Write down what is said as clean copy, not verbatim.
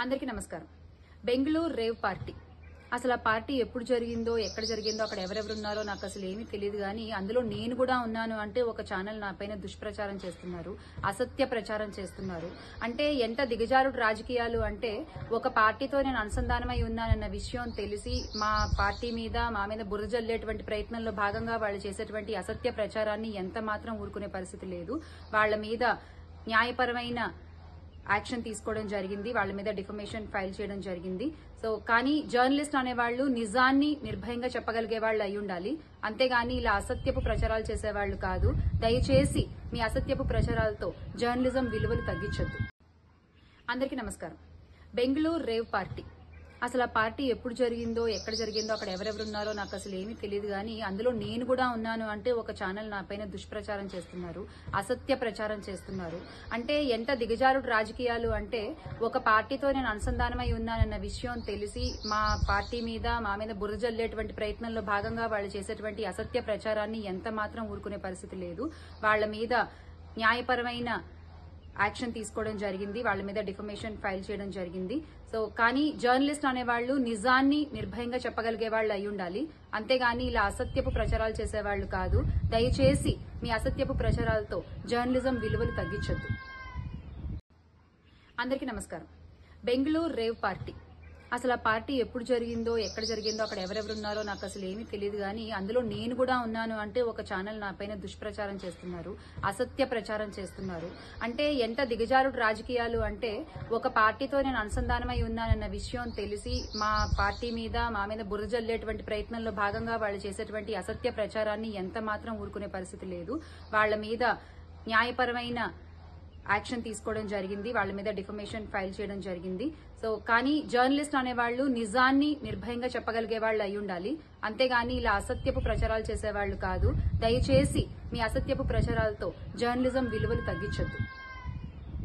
అందరికీ నమస్కారం. Bengaluru rave party అసలు ఆ పార్టీ ఎప్పుడు జరిగిందో ఎక్కడ జరిగిందో అక్కడ ఎవరెవరు ఉన్నారో నాకు అసలు ఏమీ తెలియదు. కానీ అందులో నేను కూడా ఉన్నాను అంటే ఒక ఛానల్ నా పైన దుష్ప్రచారం చేస్తున్నారు, అసత్య ప్రచారం చేస్తున్నారు. అంటే ఎంత దిగజారుడు రాజకీయాలు అంటే ఒక పార్టీతో నేను అనుసంధానమై ఉన్నానన్న విషయం తెలిసి మా పార్టీ మీద మా మీద బురద జల్లేటువంటి ప్రయత్నంలో భాగంగా వాళ్ళు చేసేటువంటి అసత్య ప్రచారాన్ని ఎంత మాత్రం ఊరుకునే పరిస్థితి లేదు. వాళ్ళ మీద న్యాయపరమైన యాక్షన్ తీసుకోవడం జరిగింది, వాళ్ళ మీద డిఫమేషన్ ఫైల్ చేయడం జరిగింది. సో కానీ జర్నలిస్ట్ అనేవాళ్లు నిజాన్ని నిర్భయంగా చెప్పగలిగే వాళ్ళు అయి ఉండాలి, అంతేగాని ఇలా అసత్యపు ప్రచారాలు చేసేవాళ్లు కాదు. దయచేసి మీ అసత్యపు ప్రచారాలతో జర్నలిజం విలువలు తగ్గించొద్దు. అందరికీ నమస్కారం. బెంగళూరు రేవ్ పార్టీ అసలు ఆ పార్టీ ఎప్పుడు జరిగిందో ఎక్కడ జరిగిందో అక్కడ ఎవరెవరు ఉన్నారో నాకు అసలు ఏమీ తెలియదు. కానీ అందులో నేను కూడా ఉన్నాను అంటే ఒక ఛానల్ నా పైన దుష్ప్రచారం చేస్తున్నారు, అసత్య ప్రచారం చేస్తున్నారు. అంటే ఎంత దిగజారుడు రాజకీయాలు అంటే ఒక పార్టీతో నేను అనుసంధానమై ఉన్నానన్న విషయం తెలిసి మా పార్టీ మీద మా మీద బురద జల్లేటువంటి ప్రయత్నంలో భాగంగా వాళ్ళు చేసేటువంటి అసత్య ప్రచారాన్ని ఎంత మాత్రం ఊరుకునే పరిస్థితి లేదు. వాళ్ళ మీద న్యాయపరమైన యాక్షన్ తీసుకోవడం జరిగింది, వాళ్ళ మీద డిఫమేషన్ ఫైల్ చేయడం జరిగింది. సో కానీ జర్నలిస్ట్ అనేవాళ్లు నిజాన్ని నిర్భయంగా చెప్పగలిగే వాళ్ళు అయి ఉండాలి, అంతేగాని ఇలా అసత్యపు ప్రచారాలు చేసేవాళ్లు కాదు. దయచేసి మీ అసత్యపు ప్రచారాలతో జర్నలిజం విలువలు తగ్గించొద్దు. అందరికీ నమస్కారం. బెంగళూరు రేవ్ పార్టీ అసలు ఆ పార్టీ ఎప్పుడు జరిగిందో ఎక్కడ జరిగిందో అక్కడ ఎవరెవరు ఉన్నారో నాకు అసలు ఏమీ తెలియదు. కానీ అందులో నేను కూడా ఉన్నాను అంటే ఒక ఛానల్ నా పైన దుష్ప్రచారం చేస్తున్నారు, అసత్య ప్రచారం చేస్తున్నారు. అంటే ఎంత దిగజారుడు రాజకీయాలు అంటే ఒక పార్టీతో నేను అనుసంధానమై ఉన్నానన్న విషయం తెలిసి మా పార్టీ మీద మా మీద బురద జల్లేటువంటి ప్రయత్నంలో భాగంగా వాళ్ళు చేసేటువంటి అసత్య ప్రచారాన్ని ఎంత మాత్రం ఊరుకునే పరిస్థితి లేదు. వాళ్ళ మీద న్యాయపరమైన యాక్షన్ తీసుకోవడం జరిగింది, వాళ్ళ మీద డిఫమేషన్ ఫైల్ చేయడం జరిగింది. సో కానీ జర్నలిస్ట్ అనేవాళ్లు నిజాన్ని నిర్భయంగా చెప్పగలిగే వాళ్ళు అయి ఉండాలి, అంతేగాని ఇలా అసత్యపు ప్రచారాలు చేసేవాళ్లు కాదు. దయచేసి మీ అసత్యపు ప్రచారాలతో జర్నలిజం విలువలు తగ్గించొద్దు.